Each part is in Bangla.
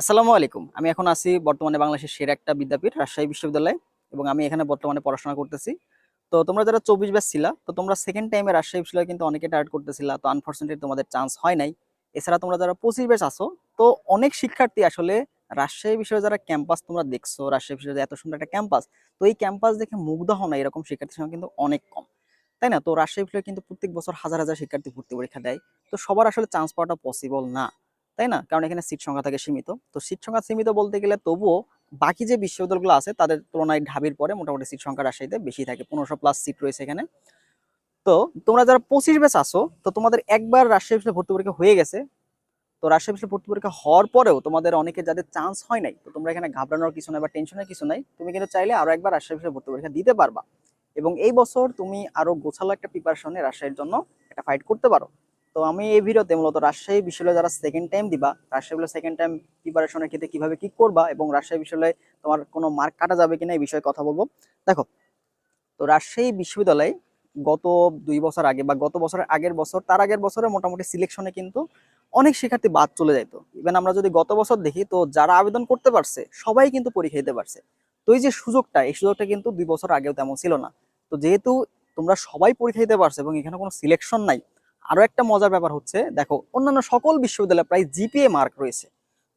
আসসালামু আলাইকুম। আমি এখন আছি বর্তমানে বাংলাদেশের সেরা একটা বিদ্যাপীঠ রাজশাহী বিশ্ববিদ্যালয় এবং আমি এখানে বর্তমানে পড়াশোনা করতেছি। তো তোমরা যারা 24 ব্যাচ ছিলা, তো তোমরা সেকেন্ড টাইমে রাজশাহী বিশ্ববিদ্যালয় কিন্তু অনেকে টার্গেট করতেছিলা। তো আনফরচুনেটলি তোমাদের চান্স হয় নাই। এছাড়া তোমরা যারা 25 ব্যাচ আছো, তো অনেক শিক্ষার্থী আসলে রাজশাহী বিশ্ববিদ্যালয়ে যারা ক্যাম্পাস তোমরা দেখছো, রাজশাহী বিশ্ববিদ্যালয়ে এত সুন্দর একটা ক্যাম্পাস, তো এই ক্যাম্পাস দেখে মুগ্ধ হও না এরকম শিক্ষার্থীর সংখ্যা কিন্তু অনেক কম। তাই না? তো রাজশাহী বিশ্ববিদ্যালয়ে কিন্তু প্রত্যেক বছর হাজার হাজার শিক্ষার্থী ভর্তি পরীক্ষা দেয়। তো সবার আসলে চান্স পাওয়াটা পসিবল না। তাই না? কারণ এখানে সিট সংখ্যা থাকে সীমিত। তো সিট সংখ্যা সীমিত বলতে গেলে তবুও বাকি যে বিশ্ববিদ্যালয়গুলো আছে তাদের তুলনায় ঢাবির পরে মোটামুটি সিট সংখ্যা রাজশাহীতে বেশি থাকে। 1500 প্লাস সিট রয়েছে এখানে। তো তোমরা যারা 25 ব্যাচ আছো, তো তোমাদের একবার রাজশাহী বিশ্ববিদ্যালয়ে ভর্তি পরীক্ষা হয়ে গেছে। তো রাজশাহী বিশ্ববিদ্যালয়ে ভর্তি পরীক্ষা হওয়ার পরেও তোমাদের অনেকে যাদের চান্স হয় নাই, তো তোমরা এখানে ঘাবড়ানোর কিছু নাই বা টেনশনের কিছু নাই। তুমি কিন্তু চাইলে আরো একবার রাজশাহী বিশ্ববিদ্যালয়ে ভর্তি পরীক্ষা দিতে পারবা। এবং এই বছর তুমি আরো গোছালো একটা প্রিপারেশনে রাজশাহীর জন্য একটা ফাইট করতে পারো। তো আমি এই ভিডিওতে মূলত রাজশাহী বিশ্ববিদ্যালয়ে যারা সেকেন্ড টাইম দিবা, রাজশাহী বিশ্ববিদ্যালয়ে সেকেন্ড টাইম প্রিপারেশনের ক্ষেত্রে কিভাবে কি করবা এবং রাজশাহী বিশ্ববিদ্যালয়ে তোমার কোনো মার্ক কাটা যাবে কিনা এই বিষয়ে কথা বলবো। দেখো, তো রাজশাহী বিশ্ববিদ্যালয়ে গত 2 বছর আগে বা গত বছরের আগের বছর তার আগের বছরে মোটামুটি সিলেকশনে কিন্তু অনেক শিক্ষার্থী বাদ চলে যাইতো। ইভেন আমরা যদি গত বছর দেখি, তো যারা আবেদন করতে পারছে সবাই কিন্তু পরীক্ষা দিতে পারছে। তো এই যে সুযোগটা, এই সুযোগটা কিন্তু 2 বছর আগেও তেমন ছিল না। তো যেহেতু তোমরা সবাই পরীক্ষা দিতে পারছে এবং এখানে কোনো সিলেকশন নাই, আরো একটা মজার ব্যাপার হচ্ছে, দেখো অন্যান্য সকল বিশ্ববিদ্যালয়ে প্রায় জিপিএ মার্ক রয়েছে।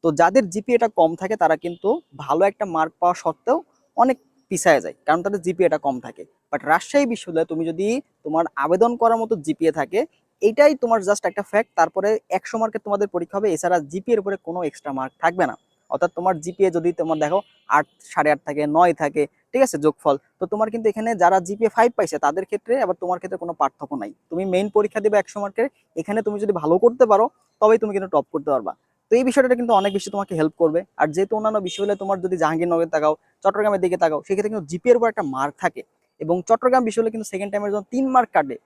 তো যাদের জিপিএটা কম থাকে তারা কিন্তু ভালো একটা মার্ক পাওয়া সত্ত্বেও অনেক পিছায় যায়, কারণ তাদের জিপিএটা কম থাকে। বাট রাজশাহী বিশ্ববিদ্যালয়ে তুমি যদি তোমার আবেদন করার মতো জিপিএ থাকে, এটাই তোমার জাস্ট একটা ফ্যাক্ট। তারপরে 100 মার্কের তোমাদের পরীক্ষা হবে, এছাড়া জিপিএর উপরে কোনো এক্সট্রা মার্ক থাকবে না। অর্থাৎ তোমার জিপিএ যদি তোমার দেখো 8, 8.5 থাকে, 9 থাকে, ঠিক আছে, যোগফল, তো তোমার কিন্তু এখানে যারা জিপিএ 5 পাইছে তাদের ক্ষেত্রে আবার তোমার ক্ষেত্রে কোনো পার্থক্য নাই। তুমি মেইন পরীক্ষা দিবে 100 মার্কের, এখানে তুমি যদি ভালো করতে পারো তবেই তুমি কিন্তু টপ করতে পারবা। তো এই বিষয়টা কিন্তু অনেক বেশি তোমাকে হেল্প করবে। আর যেহেতু অন্যান্য বিশ্ববিদ্যালয়ে তোমার যদি জাহাঙ্গীরনগর তাকাও, চট্টগ্রামের দিকে তাকাও, সেক্ষেত্রে কিন্তু জিপিএর উপর একটা মার্ক থাকে। এবং চট্টগ্রাম বিশ্ববিদ্যালয় কিন্তু সেকেন্ড টাইমের জন্য 3 মার্ক কাটবে।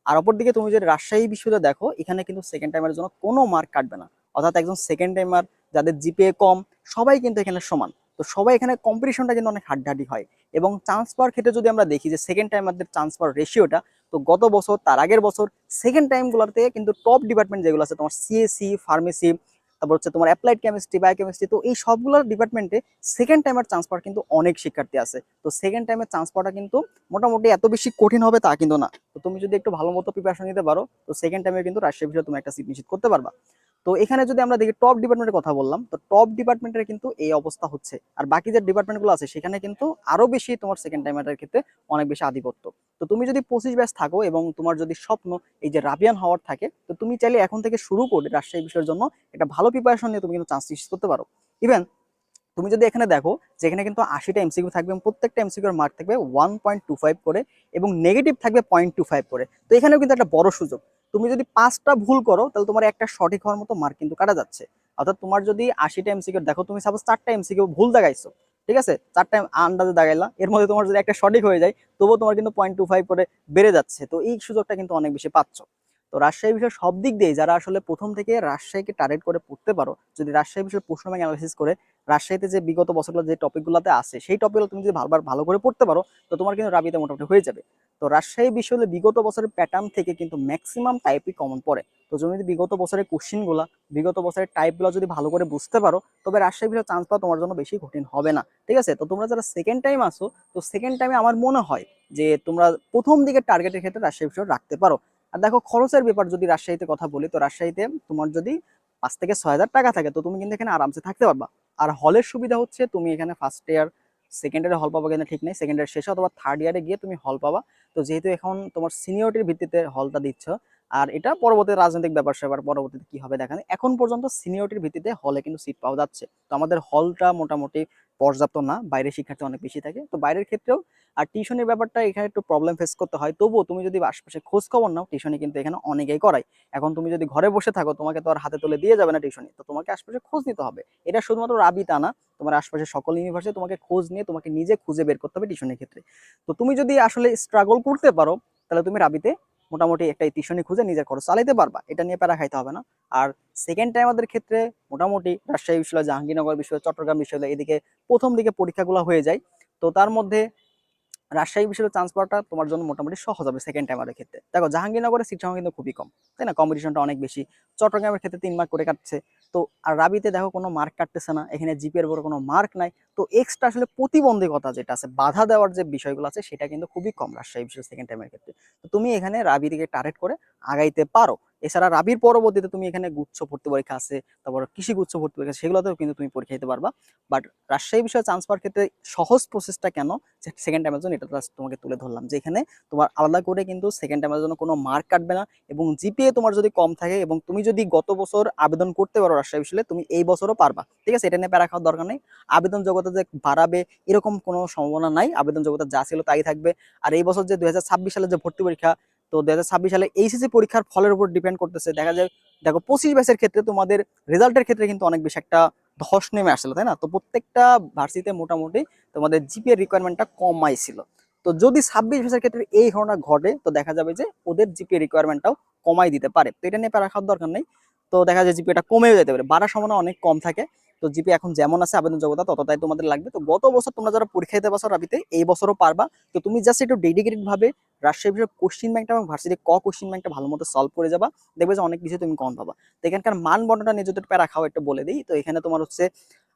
আর অপরদিকে তুমি যদি রাজশাহী বিশ্ববিদ্যালয় দেখো, এখানে কিন্তু সেকেন্ড টাইমের জন্য কোনো মার্ক কাটবে না। অর্থাৎ একজন সেকেন্ড টাইমার যাদের জিপিএ কম, সবাই কিন্তু এখানে সমান। তো সবাই এখানে কম্পিটিশনটা কিন্তু অনেক হাড্ডাহাড্ডি হয়। এবং চান্স পাওয়ার ক্ষেত্রে যদি আমরা দেখি যে সেকেন্ড টাইমারদের চান্স পাওয়ার রেশিওটা, তো গত বছর তার আগের বছর সেকেন্ড টাইমগুলোতে কিন্তু টপ ডিপার্টমেন্ট যেগুলো আছে, তোমার সিএসসি, ফার্মেসি, তারপর হচ্ছে তোমার অ্যাপ্লাইড কেমিস্ট্রি, বায়োকেমিস্ট্রি, তো এই সবগুলো ডিপার্টমেন্টে সেকেন্ড টাইমের চান্স পাওয়ার কিন্তু অনেক শিক্ষার্থী আছে। তো সেকেন্ড টাইমের চান্স পাওয়াটা কিন্তু মোটামুটি এত বেশি কঠিন হবে তা কিন্তু না। তো তুমি যদি একটু ভালো মতো প্রিপারেশন নিতে পারো, তো সেকেন্ড টাইমে কিন্তু রাজশাহী বিষয়ে তুমি একটা সিট নিশ্চিত করতে পারবা। তো এখানে যদি আমরা দেখি টপ ডিপার্টমেন্টের কথা বললাম, তো টপ ডিপার্টমেন্টের কিন্তু এই অবস্থা হচ্ছে। আর বাকি যে ডিপার্টমেন্টগুলো আছে সেখানে কিন্তু আরো বেশি তোমার সেকেন্ড টাইমের ক্ষেত্রে অনেক বেশি আধিপত্য। তো তুমি যদি 25 ব্যাচ থাকো এবং তোমার যদি স্বপ্ন এই যে রাবিয়ান হওয়ার থাকে, তো তুমি চাইলে এখন থেকে শুরু করে রাজশাহী বিষয়ের জন্য একটা ভালো প্রিপারেশন নিয়ে তুমি কিন্তু চান্স নিশ্চিত করতে পারো। ইভেন তুমি যদি এখানে দেখো যে এখানে কিন্তু 80টা এমসিকিউ থাকবে এবং প্রত্যেকটা এমসিকিউর মার্ক থাকবে 1.25 করে এবং নেগেটিভ থাকবে 0.25 করে। তো এখানেও কিন্তু একটা বড় সুযোগ। তুমি যদি 5টা ভুল করো তাহলে তোমার একটা সঠিক হওয়ার মতো মার্ক কিন্তু কাটা যাচ্ছে। অর্থাৎ তোমার যদি 80টা এমসিকিউ দেখো, তুমি সাপোজ 4টা এমসিকিউ ভুল দাগাইছো, ঠিক আছে, 4টা আন্দাজে দাগাইলা, এর মধ্যে তোমার যদি একটা সঠিক হয়ে যায় তবুও তোমার কিন্তু 0.25 করে বেড়ে যাচ্ছে। তো এই সুযোগটা কিন্তু অনেক বেশি পাচ্ছ। তো রাজশাহী বিষয় সব দিক দিয়ে যারা আসলে প্রথম থেকে রাজশাহীকে টার্গেট করে পড়তে পারো, যদি রাজশাহী বিষয়ে প্রশ্ন ব্যাংক অ্যানালাইসিস করে রাজশাহীতে যে বিগত বছরগুলো যে টপিকগুলোতে আছে সেই টপিকগুলো তুমি যদি ভালোবার ভালো করে পড়তে পারো, তো তোমার কিন্তু রাবিতে মোটামুটি হয়ে যাবে। তো রাজশাহী বিশ্ববিদ্যালয়ে বিগত বছরের প্যাটার্ন থেকে কিন্তু ম্যাক্সিমাম টাইপই কমন পড়ে। তো তুমি যদি বিগত বছরের কোশ্চিনগুলো, বিগত বছরের টাইপগুলো যদি ভালো করে বুঝতে পারো, তবে রাজশাহী বিষয়ে চান্স পাওয়া তোমার জন্য বেশি কঠিন হবে না। ঠিক আছে? তো তোমরা যারা সেকেন্ড টাইম আসো, তো সেকেন্ড টাইমে আমার মনে হয় যে তোমরা প্রথম দিকের টার্গেটের ক্ষেত্রে রাজশাহী বিষয় রাখতে পারো। আর দেখো খরচের ব্যাপার যদি রাজশাহীতে কথা বলি, তো রাজশাহীতে তোমার যদি 5 থেকে 6 হাজার টাকা থাকে, তো তুমি কিন্তু এখানে আরামসে থাকতে পারবা। আর হলের সুবিধা হচ্ছে তুমি এখানে ফার্স্ট ইয়ার, সেকেন্ড ইয়ারে হল পাবা কিনা ঠিক নেই, সেকেন্ড ইয়ার শেষে অথবা থার্ড ইয়ারে গিয়ে তুমি হল পাবা। তো যেহেতু এখন তোমার সিনিয়রিটির ভিত্তিতে হলটা দিচ্ছ, আর এটা পরবর্তী রাজনৈতিক ব্যাপার স্যাপার পরবর্তীতে কি হবে দেখা নেই, এখন পর্যন্ত সিনিয়রিটির ভিত্তিতে হলে কিন্তু সিট পাওয়া যাচ্ছে। তো আমাদের হলটা মোটামুটি পর্যাপ্ত না, বাইরের শিক্ষার্থী অনেক বেশি থাকে, তো বাইরের ক্ষেত্রেও। আর টিউশনের ব্যাপারটা এখানে একটু প্রবলেম ফেস করতে হয়, তবুও তুমি যদি আশেপাশে খোঁজ খবর নাও, টিউশনি কিন্তু এখানে অনেকেই করায়। এখন তুমি যদি ঘরে বসে থাকো, তোমাকে তো আর হাতে তুলে দিয়ে যাবে না টিউশনি, তো তোমাকে আশেপাশে খোঁজ নিতে হবে। এটা শুধুমাত্র রাবি তা না, তোমার আশেপাশে সকল ইউনিভার্সিটি তোমাকে খোঁজ নিয়ে তোমাকে নিজে খুঁজে বের করতে হবে টিউশনের ক্ষেত্রে। তো তুমি যদি আসলে স্ট্রাগল করতে পারো, তাহলে তুমি রাবিতে মোটামুটি একটা টিউশনি খুঁজে নিজের খরচ চালাইতে পারবা, এটা নিয়ে প্যারা খাইতে হবে না। আর সেকেন্ড টাইম আমাদের ক্ষেত্রে মোটামুটি রাজশাহী বিশ্ববিদ্যালয়, জাহাঙ্গীরনগর বিশ্ববিদ্যালয়, চট্টগ্রাম বিশ্ববিদ্যালয় এদিকে প্রথম দিকে পরীক্ষাগুলো হয়ে যায়। তো তার মধ্যে রাজশাহী বিশ্ববিদ্যালয়ে চান্স পাওয়াটা তোমার জন্য মোটামুটি সহজ হবে সেকেন্ড টাইমারের ক্ষেত্রে। দেখো জাহাঙ্গীরনগরের সিট সংখ্যা কিন্তু খুবই কম, তাই না, কম্পিটিশনটা অনেক বেশি। চট্টগ্রামের ক্ষেত্রে 3 মার্ক করে কাটছে। তো আর রাবিতে দেখো কোনো মার্ক কাটতেছে না, এখানে জিপিএর উপর কোনো মার্ক নাই। তো এক্সট্রা আসলে প্রতিবন্ধকতা যেটা আছে, বাধা দেওয়ার যে বিষয়গুলো আছে, সেটা কিন্তু খুবই কম রাজশাহী বিশ্ববিদ্যালয় সেকেন্ড টাইমের ক্ষেত্রে। তো তুমি এখানে রাবি থেকে টার্গেট করে আগাইতে পারো। এছাড়া রাবির পরবর্তীতে তুমি এখানে গুচ্ছ ভর্তি পরীক্ষা আছে, তারপর কৃষি গুচ্ছ ভর্তি পরীক্ষা, সেগুলোতেও কিন্তু তুমি পরীক্ষা দিতে পারবা। বাট রাজশাহী বিষয়ে চান্স পাওয়ার ক্ষেত্রে সহজ প্রসেসটা কেন সেকেন্ড টাইমের জন্য, এটা তোমাকে তুলে ধরলাম যে এখানে তোমার আলাদা করে কিন্তু সেকেন্ড টাইমের জন্য কোনো মার্ক কাটবে না। এবং জিপিএ তোমার যদি কম থাকে এবং তুমি যদি গত বছর আবেদন করতে পারো রাজশাহী বিশ্ববিদ্যালয়ে, তুমি এই বছরও পারবা, ঠিক আছে, এটা নিয়ে প্যারা খাওয়ার দরকার নেই। আবেদন যোগ্যতা যে বাড়াবে এরকম কোনো সম্ভাবনা নাই, আবেদন যোগ্যতা যা ছিল তাই থাকবে। আর এই বছর যে 2026 সালে যে ভর্তি পরীক্ষা, তো 2026 সালে এইচএসসি পরীক্ষার ফলের উপর ডিপেন্ড করতেছে। দেখা যায়, দেখো 25 ব্যাচের ক্ষেত্রে তোমাদের রেজাল্টের ক্ষেত্রে কিন্তু অনেক বেশি একটা ধস নেমে আসলো, তাই না। তো প্রত্যেকটা ভার্সিটিতে মোটামুটি তোমাদের জিপিএ রিকোয়ারমেন্টটা কমাইছিল। তো যদি 26 ব্যাচের ক্ষেত্রে এই ঘটনা ঘটে, তো দেখা যাবে যে ওদের জিপিএ রিকোয়ারমেন্টটাও কমাই দিতে পারে। তো এটা নিয়ে প্যারা খাওয়ার দরকার নেই। তো দেখা যায় জিপিএটা কমেও যেতে পারে, বাড়ার সম্ভাবনা অনেক কম থাকে। তো জিপি এখন যেমন আছে আবেদন যোগ্যতা ততটাই তোমাদের লাগবে। তো গত বছর তোমরা যারা পরীক্ষা দিতে পারছো রাবিতে, এই বছরও পারবা। তো তুমি জাস্ট একটু ডেডিকেটেড ভাবে রাজশাহী বিষয়ে কোশ্চিন ব্যাংকটা এবং ভার্সিটি কোশ্চিন ব্যাংকটা ভালো মতো সলভ করে যাবা, দেখবে যে অনেক কিছু তুমি কম পাবা। তো এখানকার মান বন্টনটা নিয়ে যদি প্যারা খাও একটু বলে দিই। তো এখানে তোমার হচ্ছে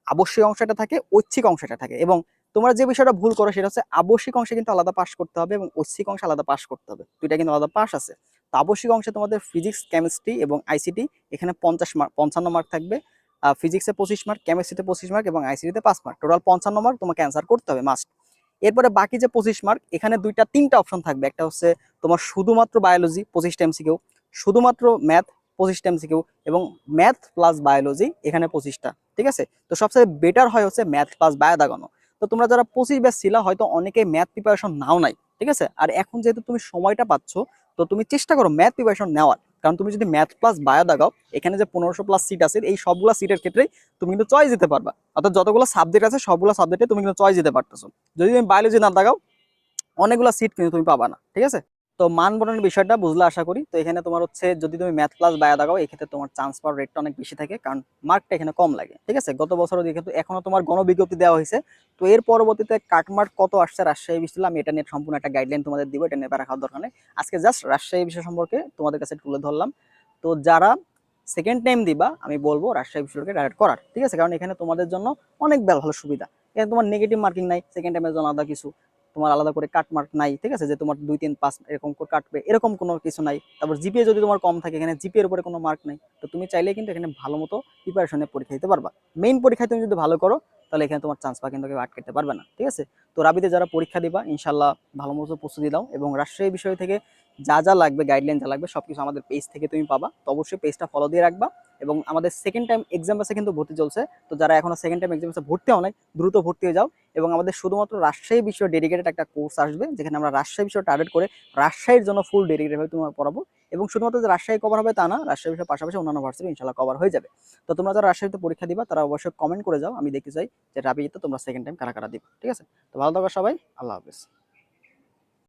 আবশ্যিক অংশটা থাকে, ঐচ্ছিক অংশটা থাকে। এবং তোমরা যে বিষয়টা ভুল করো সেটা হচ্ছে আবশ্যিক অংশে কিন্তু আলাদা পাস করতে হবে এবং ঐচ্ছিক অংশে আলাদা পাস করতে হবে, দুইটা কিন্তু আলাদা পাস আছে। তো আবশ্যিক অংশে তোমাদের ফিজিক্স, কেমিস্ট্রি এবং আইসিটি, এখানে 50 মার্ক 55 মার্ক থাকবে। ফিজিক্সে 25 মার্ক, কেমিস্ট্রিতে 25 মার্ক এবং আইসিটিতে 5 মার্ক, টোটাল 55 মার্ক তোমাকে অ্যান্সার করতে হবে মাস্ট। এরপরে বাকি যে 25 মার্ক, এখানে তিনটা অপশন থাকবে। একটা হচ্ছে তোমার শুধুমাত্র বায়োলজি 25টা এমসিকিউ, শুধুমাত্র ম্যাথ 25টা এমসিকিউ, এবং ম্যাথ প্লাস বায়োলজি এখানে 25টা, ঠিক আছে। তো সবচেয়ে বেটার হয় হচ্ছে ম্যাথ প্লাস বায়ো দাগানো। তো তোমরা যারা 25 ব্যাচ ছিল, হয়তো অনেকে ম্যাথ প্রিপারেশন নাও নাই, ঠিক আছে। আর এখন যেহেতু তুমি সময়টা পাচ্ছ, তো তুমি চেষ্টা করো ম্যাথ প্রিপারেশন নেওয়ার। কারণ তুমি যদি ম্যাথ প্লাস বায়ো দাগাও, এখানে যে 1500+ সিট আছে, এই সবগুলো সিটের ক্ষেত্রেই তুমি কিন্তু চয়েস দিতে পারবা। অর্থাৎ যতগুলো সাবজেক্ট আছে সবগুলো সাবজেক্টে তুমি কিন্তু চয়েস দিতে পারতেছো। যদি তুমি বায়োলজি না দাগাও, অনেকগুলো সিট কিন্তু তুমি পাবা না, ঠিক আছে। তো মান বন্টনের বিষয়টা বুঝলে আশা করি। তো এখানে তোমার হচ্ছে যদি তুমি ম্যাথ প্লাস বায়ো দাগাও, এক্ষেত্রে তোমার চান্স পাওয়ার রেটটা অনেক বেশি থাকে, কারণ মার্কটা এখানে কম লাগে, ঠিক আছে। গত বছরও কিন্তু এখনো তোমার গণবিজ্ঞপ্তি দেওয়া হয়েছে। তো এর পরবর্তীতে কাটমার্ক কত আসছে রাজশাহী বিশ্ববিদ্যালয়, আমি এটা নিয়ে সম্পূর্ণ একটা গাইডলাইন তোমাদের দিব, এটা নিয়ে প্যারা খাওয়ার দরকার নেই। আজকে জাস্ট রাজশাহী বিষয় সম্পর্কে তোমাদের কাছে তুলে ধরলাম। তো যারা সেকেন্ড টাইম দিবা, আমি বলবো রাজশাহী বিশ্ববিদ্যালয়কে ডাইরেক্ট করার, ঠিক আছে। কারণ এখানে তোমাদের জন্য অনেক ভালো সুবিধা। এখানে তোমার নেগেটিভ মার্কিং নাই, সেকেন্ড টাইমের জন্য আলাদা কিছু, তোমার আলাদা করে কাট মার্ক নাই, ঠিক আছে, যে তোমার 2, 3, 5 এরকম করে কাটবে, এরকম কোনো কিছু নাই। তারপর জিপিএ যদি তোমার কম থাকে, এখানে জিপিএর উপরে কোনো মার্ক নাই। তো তুমি চাইলে কিন্তু এখানে ভালো মতো প্রিপারেশনে পরীক্ষা দিতে পারবা। মেইন পরীক্ষায় তুমি যদি ভালো করো, তাহলে এখানে তোমার চান্স পা কিন্তু কেউ আটকাতে পারবে না, ঠিক আছে। তো রাবিতে যারা পরীক্ষা দিবা, ইনশাল্লাহ ভালো মতো প্রস্তুতি দাও। এবং রাজশাহী বিষয় থেকে যা যা লাগবে, গাইডলাইন যা লাগবে, সবকিছু আমাদের পেজ থেকে তুমি পাবা। তো অবশ্যই পেজটা ফলো দিয়ে রাখবা। এবং আমাদের সেকেন্ড টাইম এক্সাম বেসে কিন্তু ভর্তি চলছে। তো যারা এখনো সেকেন্ড টাইম এক্সাম বেসে ভর্তি হয় নাই, দ্রুত ভর্তি হয়ে যাও। এবং আমাদের শুধুমাত্র রাজশাহী বিষয় ডেডিকেটেড একটা কোর্স আসবে, যেখানে আমরা রাজশাহী বিষয় টার্গেট করে রাজশাহীর জন্য ফুল ডেডিকেটেড ভাবে তোমার পড়াবো। এবং শুধুমাত্র যে রাজশাহী কভার হবে তা না, রাজশাহী বিষয়ের পাশাপাশি অন্যান্য ভার্সিটি ইনশাল্লাহ কভার হয়ে যাবে। তো তোমরা যারা রাজশাহীতে পরীক্ষা দিবা, তারা অবশ্যই কমেন্ট করে যাও, আমি দেখতে চাই যে রাবিতে তোমরা সেকেন্ড টাইম কারা কারা দিবা, ঠিক আছে। তো ভালো থাকো সবাই, আল্লাহ হাফেজ।